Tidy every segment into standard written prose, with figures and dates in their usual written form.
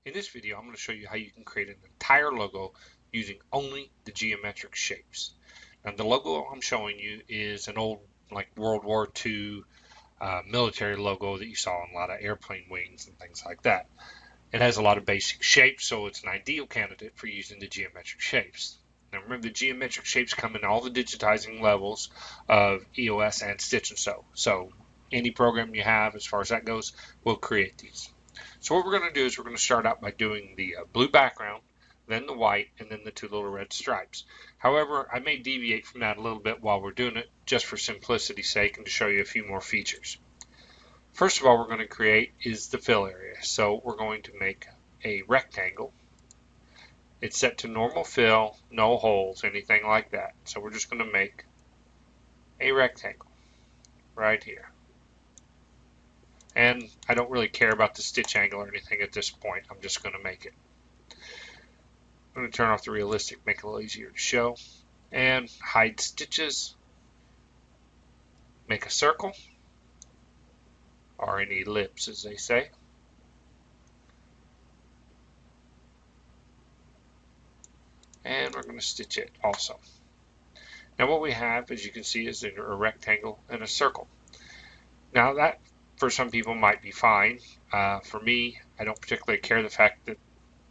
In this video, I'm going to show you how you can create an entire logo using only the geometric shapes. Now, the logo I'm showing you is an old, like World War II military logo that you saw on a lot of airplane wings and things like that. It has a lot of basic shapes, so it's an ideal candidate for using the geometric shapes. Now, remember, the geometric shapes come in all the digitizing levels of EOS and Stitch and Sew. So any program you have, as far as that goes, will create these. So what we're going to do is we're going to start out by doing the blue background, then the white, and then the two little red stripes. However, I may deviate from that a little bit while we're doing it, just for simplicity's sake and to show you a few more features. First of all, we're going to create is the fill area. So we're going to make a rectangle. It's set to normal fill, no holes, anything like that. So we're just going to make a rectangle right here. And I don't really care about the stitch angle or anything at this point. I'm just going to make it. I'm going to turn off the realistic, make it a little easier to show. And hide stitches. Make a circle, or an ellipse as they say. And we're going to stitch it also. Now what we have, as you can see, is a rectangle and a circle. Now that for some people might be fine. For me, I don't particularly care the fact that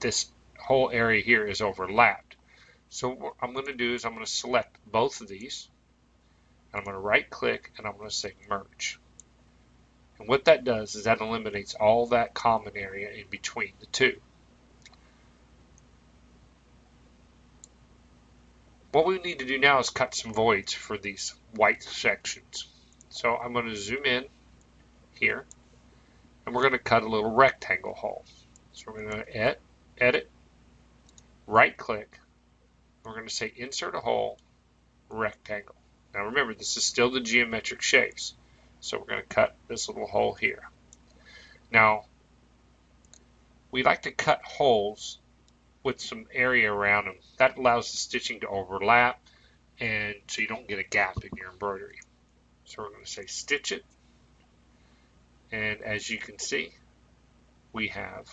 this whole area here is overlapped. So what I'm going to do is I'm going to select both of these. And I'm going to right click and I'm going to say merge. And what that does is that eliminates all that common area in between the two. What we need to do now is cut some voids for these white sections. So I'm going to zoom in here, and we're going to cut a little rectangle hole. So we're going to edit, right click, we're going to say insert a hole, rectangle. Now remember, this is still the geometric shapes. So we're going to cut this little hole here. Now, we like to cut holes with some area around them. That allows the stitching to overlap, and so you don't get a gap in your embroidery. So we're going to say stitch it, and as you can see, we have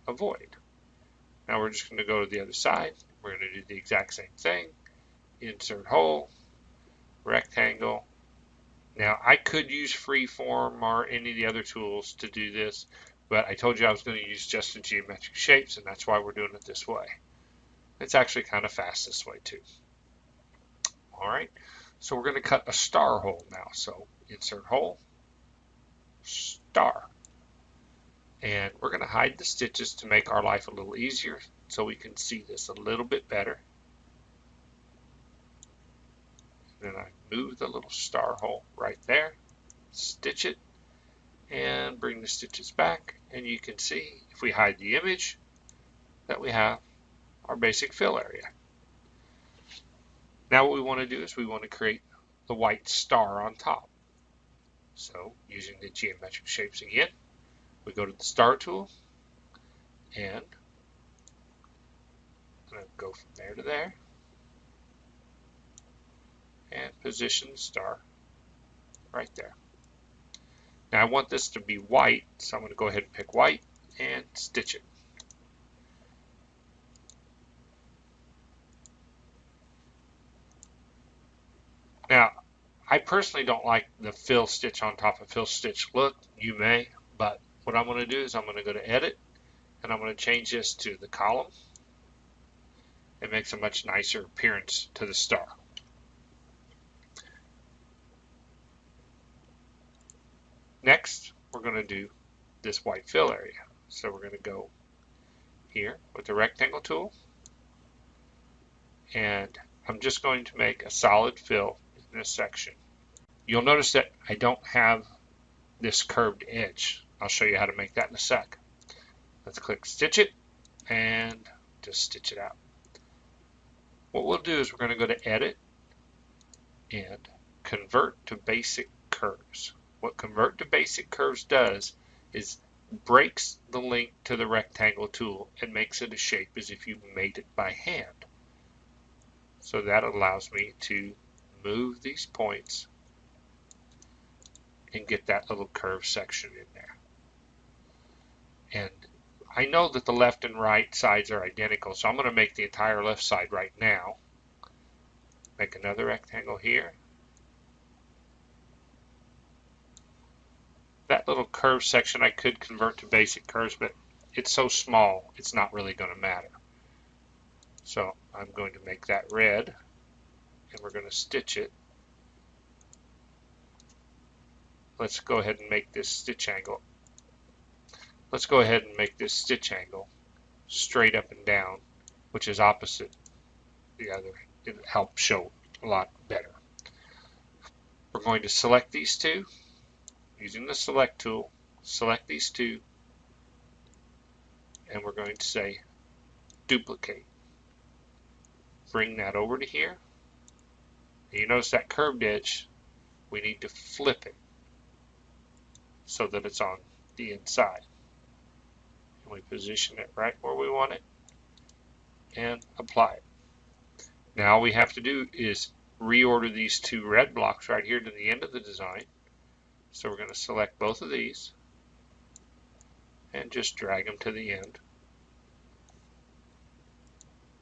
a void. Now we're just going to go to the other side. We're going to do the exact same thing. Insert hole, rectangle. Now I could use freeform or any of the other tools to do this, but I told you I was going to use just the geometric shapes, and that's why we're doing it this way. It's actually kind of fast this way too. Alright, so we're going to cut a star hole now. So insert hole, star. And we're going to hide the stitches to make our life a little easier so we can see this a little bit better. Then I move the little star hole right there, stitch it, and bring the stitches back. And you can see, if we hide the image, that we have our basic fill area. Now what we want to do is we want to create the white star on top. So using the geometric shapes again, we go to the star tool, and I'm going to go from there to there, and position the star right there. Now I want this to be white, so I'm going to go ahead and pick white and stitch it. Now, I personally don't like the fill stitch on top of fill stitch look. You may, but what I'm going to do is I'm going to go to edit, and I'm going to change this to the column. It makes a much nicer appearance to the star. Next, we're going to do this white fill area. So we're going to go here with the rectangle tool, and I'm just going to make a solid fill in this section. You'll notice that I don't have this curved edge. I'll show you how to make that in a sec. Let's click stitch it and just stitch it out. What we'll do is we're going to go to edit and convert to basic curves. What convert to basic curves does is breaks the link to the rectangle tool and makes it a shape as if you made it by hand. So that allows me to move these points and get that little curve section in there. And I know that the left and right sides are identical, so I'm going to make the entire left side right now. Make another rectangle here. That little curve section I could convert to basic curves, but it's so small, it's not really going to matter. So I'm going to make that red, and we're going to stitch it. Let's go ahead and make this stitch angle. Let's go ahead and make this stitch angle straight up and down, which is opposite the other. It'll help show a lot better. We're going to select these two using the select tool. Select these two, and we're going to say duplicate. Bring that over to here. You notice that curved edge, we need to flip it so that it's on the inside. And we position it right where we want it and apply it. Now all we have to do is reorder these two red blocks right here to the end of the design. So we're going to select both of these and just drag them to the end.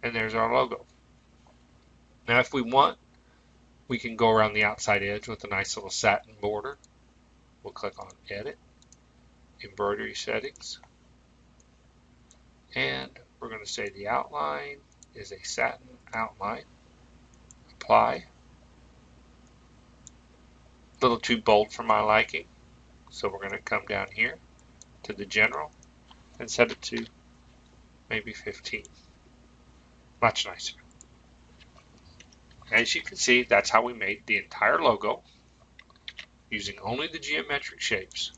And there's our logo. Now if we want, we can go around the outside edge with a nice little satin border. We'll click on Edit, Embroidery Settings, and we're going to say the outline is a satin outline. Apply. A little too bold for my liking, so we're going to come down here to the General and set it to maybe 15. Much nicer. As you can see, that's how we made the entire logo using only the geometric shapes.